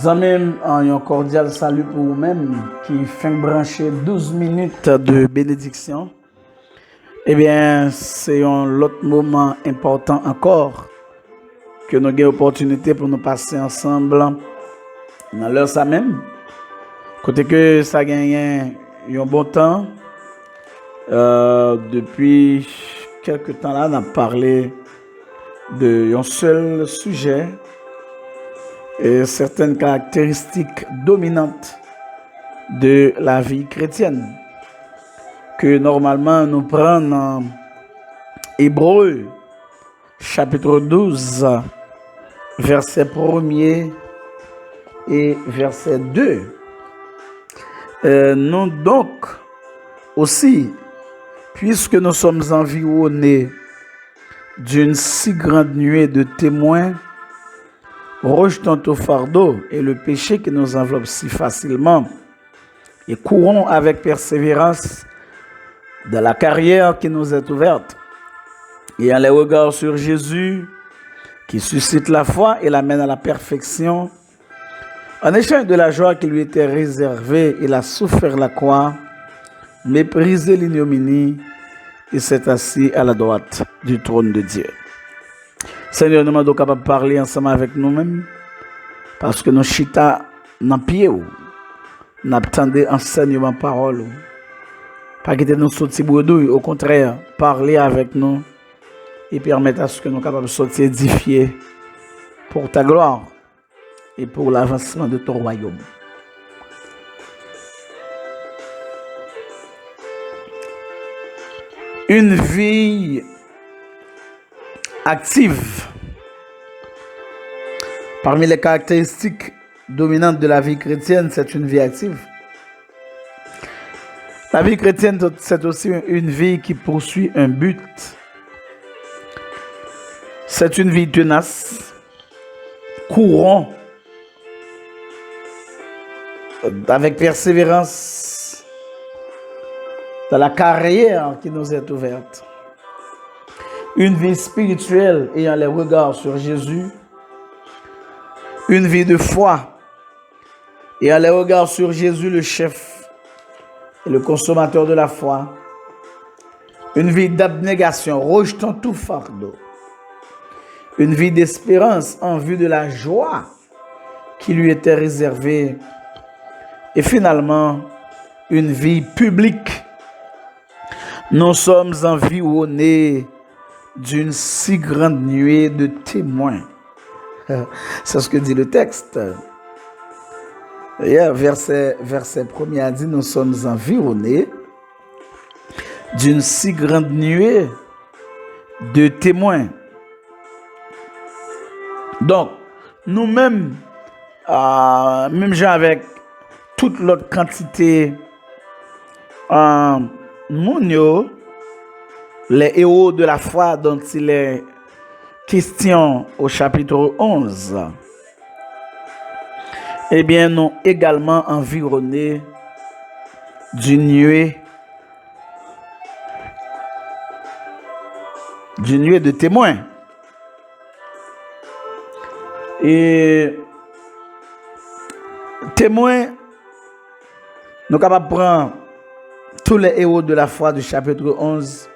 Amis, un cordial salut pour vous-même qui fin brancher 12 minutes de bénédiction. Eh bien, c'est un autre moment important encore que nous avons l'opportunité pour nous passer ensemble dans l'heure ça même. Côté que ça gagne un bon temps. Depuis quelques temps là, on a parlé d'un seul sujet et certaines caractéristiques dominantes de la vie chrétienne que normalement nous prenons en Hébreux chapitre 12 verset 1er et verset 2. Nous donc aussi, puisque nous sommes environnés d'une si grande nuée de témoins, rejetons tout fardeau et le péché qui nous enveloppe si facilement et courons avec persévérance dans la carrière qui nous est ouverte, ayant les regards sur Jésus qui suscite la foi et l'amène à la perfection. En échange de la joie qui lui était réservée, il a souffert la croix, méprisé l'ignominie et s'est assis à la droite du trône de Dieu. Seigneur, nous sommes capables de parler ensemble avec nous-mêmes parce que nous chita dans pied ou nous attendons enseignement parole. Pas quitter nous sortir bredouille, au contraire, parler avec nous et permettre à ce que nous sommes capables de sortir édifiés pour ta gloire et pour l'avancement de ton royaume. Une vie active. Parmi les caractéristiques dominantes de la vie chrétienne, c'est une vie active. La vie chrétienne, c'est aussi une vie qui poursuit un but. C'est une vie tenace, courant, avec persévérance, dans la carrière qui nous est ouverte. Une vie spirituelle ayant les regards sur Jésus. Une vie de foi ayant les regards sur Jésus, le chef et le consommateur de la foi. Une vie d'abnégation, rejetant tout fardeau. Une vie d'espérance en vue de la joie qui lui était réservée. Et finalement, une vie publique. Nous sommes environnés d'une si grande nuée de témoins. C'est ce que dit le texte. Verset 1er a dit, nous sommes environnés d'une si grande nuée de témoins. Donc, nous-mêmes, même gens avec toute l'autre quantité, mounio, les héros de la foi dont il est question au chapitre 11, eh bien, nous également environnés d'une nuée de témoins. Et témoins, nous sommes capables de prendre tous les héros de la foi du chapitre 11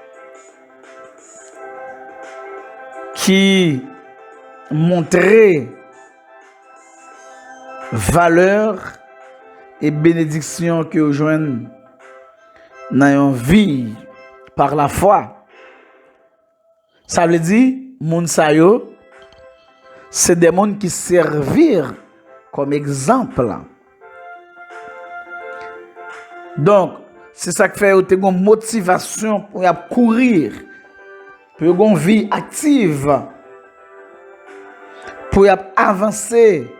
qui montraient valeur et bénédiction que nous joignent dans une vie par la foi. Ça veut dire, moun sa yo, c'est des gens qui servirent comme exemple. Donc, c'est ça qui fait que tu as une motivation pour courir, pour avoir une vie active, pour avancer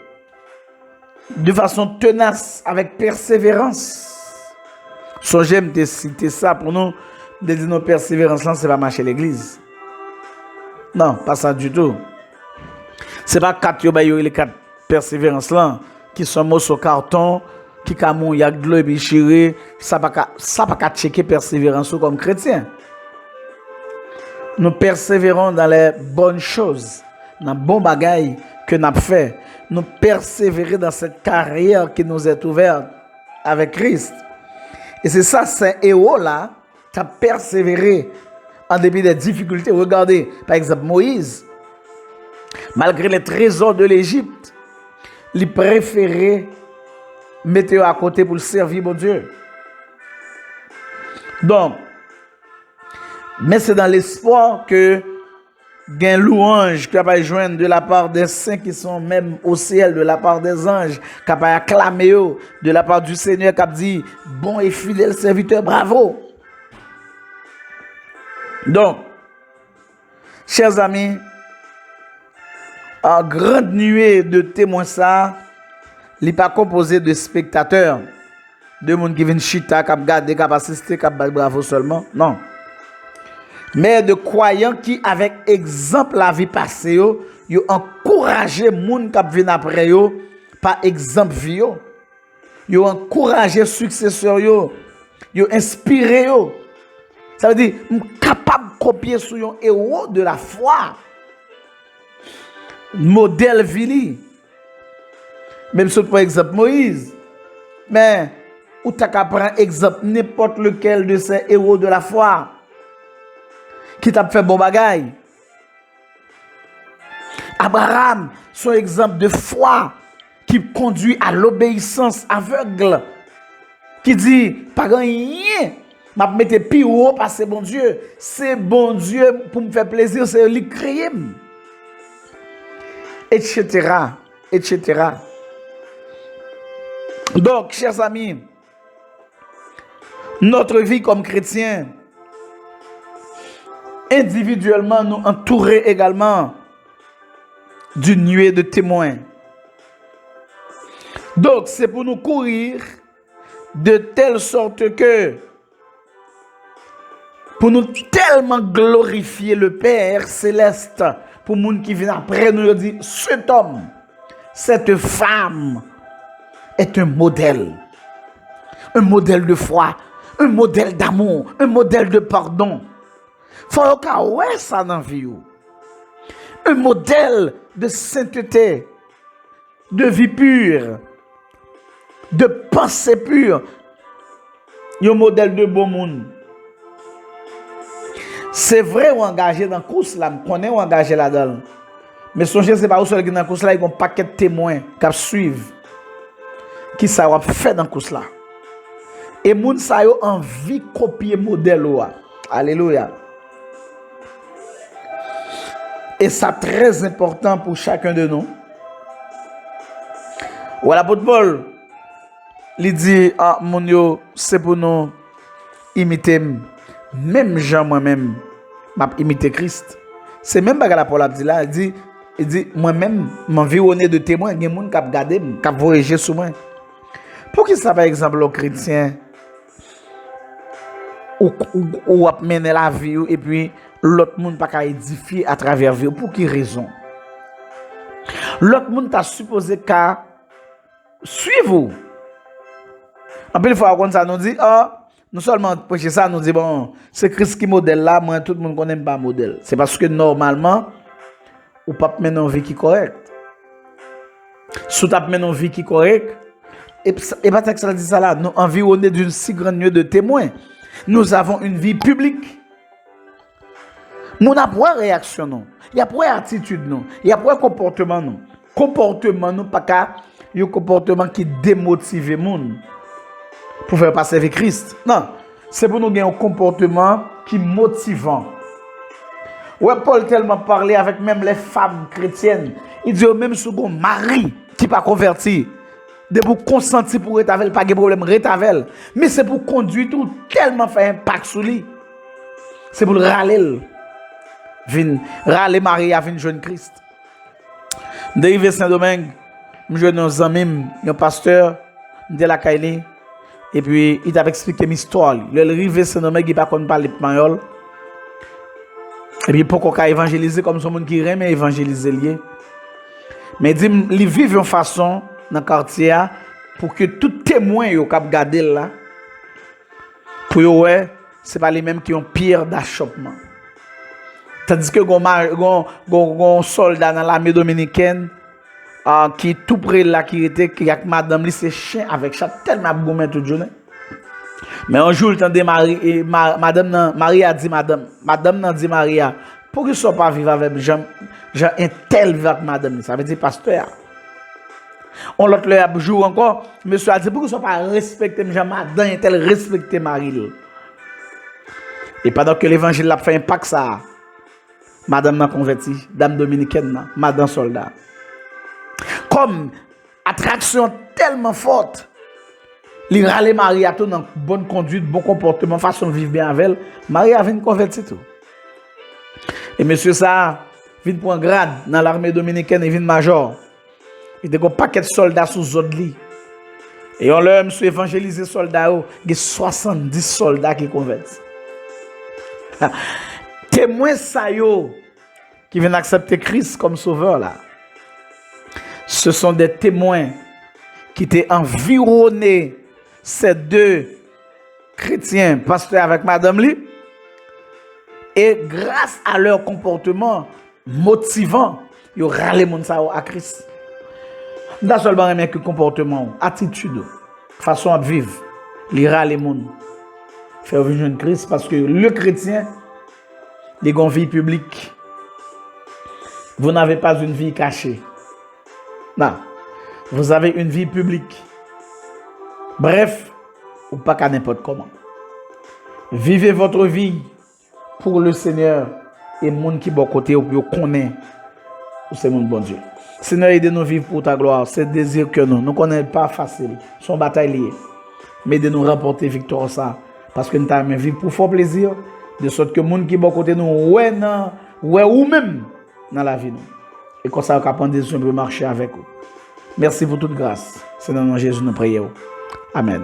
de façon tenace, avec persévérance. So, j'aime te citer ça pour nous, de dire nos persévérance là, c'est pas marcher l'église. Non, pas ça du tout. C'est pas les 4 persévérances là qui sont mots sur carton, qui kamou y a de l'eau bichiré, ça pas checker persévérance comme chrétien. Nous persévérons dans les bonnes choses, dans bon bagaille que nous avons fait, nous persévérer dans cette carrière qui nous est ouverte avec Christ. Et c'est ça, ces héros-là, qui ont persévéré en dépit des difficultés. Regardez, par exemple, Moïse, malgré les trésors de l'Égypte, il préférait mettre à côté pour le servir, mon Dieu. Donc, mais c'est dans l'espoir que gain louange qui va joindre de la part des saints qui sont même au ciel, de la part des anges, qui va acclamer de la part du Seigneur qui a dit bon et fidèle serviteur, bravo. Donc, chers amis, en grande nuée de témoins ça, il n'est pas composé de spectateurs, de monde qui viennent chita, qui regarder, qui assister, qui bravo seulement, non. Mais de croyants qui, avec exemple la vie passée, yo encouragé moun qui viennent après yo par exemple vie yo encouragé successeurs yo inspiré yo. Ça veut dire capable de copier sur un héros de la foi. Modèle vili. Même si par exemple Moïse, mais ou t'as qu'à prendre exemple n'importe lequel de ces héros de la foi qui t'a fait bon bagaille. Abraham, son exemple de foi qui conduit à l'obéissance aveugle, qui dit pas rien, m'a mettre plus haut parce que c'est bon Dieu, c'est bon Dieu pour me faire plaisir, c'est lui créer, etc., etc. Donc, chers amis, notre vie comme chrétien, individuellement, nous entourer également d'une nuée de témoins. Donc, c'est pour nous courir de telle sorte que, pour nous tellement glorifier le Père céleste, pour les gens qui viennent après nous dire, cet homme, cette femme est un modèle de foi, un modèle d'amour, un modèle de pardon. Faut que ouais ça dans vie. Un modèle de sainteté, de vie pure, de pensée pure. Un modèle de bon monde. C'est vrai ou engagé dans la course là, on connaît ou engagé là-dedans. Mais songez, c'est pas où seul qui dans la course là, il y a un paquet de témoins qui suivent. Qui ça va faire dans la course là. Et moun sa yo envie copier modèle là. Alléluia. Et ça très important pour chacun de nous. Voilà l'apôtre Paul, il dit ah mon yo, c'est pour nous imiter même Jean moi-même m'a imité Christ. C'est même bagarre Paul a dit là, il dit moi-même m'environner de témoins, il y a des gens qui regarder, qui voyager sur moi. Pour qui ça par exemple le chrétien ou mener la vie et puis l'autre monde pas qu'à édifier à travers vie. Pour quelle raison? L'autre monde t'a supposé qu'à suivre. En plus, il faut qu'on ça nous dit, non seulement pour ça, nous dit, bon, c'est Christ qui modèle là, moi, tout le monde ne connaît pas modèle. C'est parce que normalement, ou pas mener une vie qui est correcte. Si tu as mené une vie qui est correcte, et pas que ça dit ça là, nous environnés d'une si grande nuée de témoins. Nous avons une vie publique. Nous n'avons pas réaction, non. Il y a pas attitude, non. Il y a pas comportement, non. Comportement, non, pas qu'un comportement qui démotive les gens pour faire passer avec Christ. Non. C'est pour nous gagner un comportement qui est motivant. Ouais, Paul tellement parlé avec même les femmes chrétiennes. Il dit même si un mari qui n'est pas converti, de pour consentir pour rétavel, pas de problème, rétavel. Mais c'est pour conduire tout tellement faire impact sur lui. C'est pour le râler. Râler Marie à une jeune Christ. Dérivé Saint-Domingue, je suis un ami, un pasteur de la Kaili. Et puis, il t'a expliqué une histoire. Le rivé Saint-Domingue, il n'a pas parler espagnol. Et puis, pourquoi qu'il évangéliser comme son monde qui aime évangéliser lié. Mais il dit, il vit de façon dans le quartier pour que tout témoin qui a regardé là, pour eux, ce n'est pas les mêmes qui ont pierre d'achoppement. Tandis que gon soldat dans l'armée dominicaine qui tout près là qui était qui avec madame li c'est chien avec chat tellement gourmet toute journée. Mais un jour, le temps de Marie a dit madame n'a dit Maria, pour que soit pas vivre avec Jean un tel vivre avec madame, ça veut dire pasteur. On l'autre le jour encore, monsieur a dit pour que soit pas respecter Jean madame un tel respecter Marie. Et pendant que l'évangile a fait impact ça, madame n'a converti, dame dominicaine, madame soldat. Comme attraction tellement forte, il râle Marie à tout dans bonne conduite, bon comportement, façon de vivre bien avec elle. Marie a venu convertir tout. Et monsieur ça vient pour un grade dans l'armée dominicaine, il vient major. Il y a un paquet de soldats sous zone li. Et on leur monsieur évangéliser soldats, il y a 70 soldats qui convertissent. Témoins ça yo qui viennent accepter Christ comme sauveur là. Ce sont des témoins qui étaient environnés ces deux chrétiens, pasteur avec madame li, et grâce à leur comportement motivant, ils ont râlé mon ça à Christ. N'a seulement rien que comportement, attitude, façon de vivre, ils râlent mon faire venir Christ parce que le chrétien, il a une vie publique. Vous n'avez pas une vie cachée. Non, vous avez une vie publique. Bref, ou pas qu'à n'importe comment. Vivez votre vie pour le Seigneur et monde qui bon côté ou connaît c'est mon bon Dieu. Seigneur, aidez-nous vivre pour ta gloire. C'est désir que nous connaissons pas facile. Son bataille liée. Mais de nous remporter victoire ça parce que nous t'avons vivre pour faire plaisir de sorte que monde qui bon côté nous ouais ou même dans la vie nous. Et comme ça on prendre des décisions pour marcher avec vous. Merci pour toute grâce. C'est dans le nom de Jésus nous prions. Amen.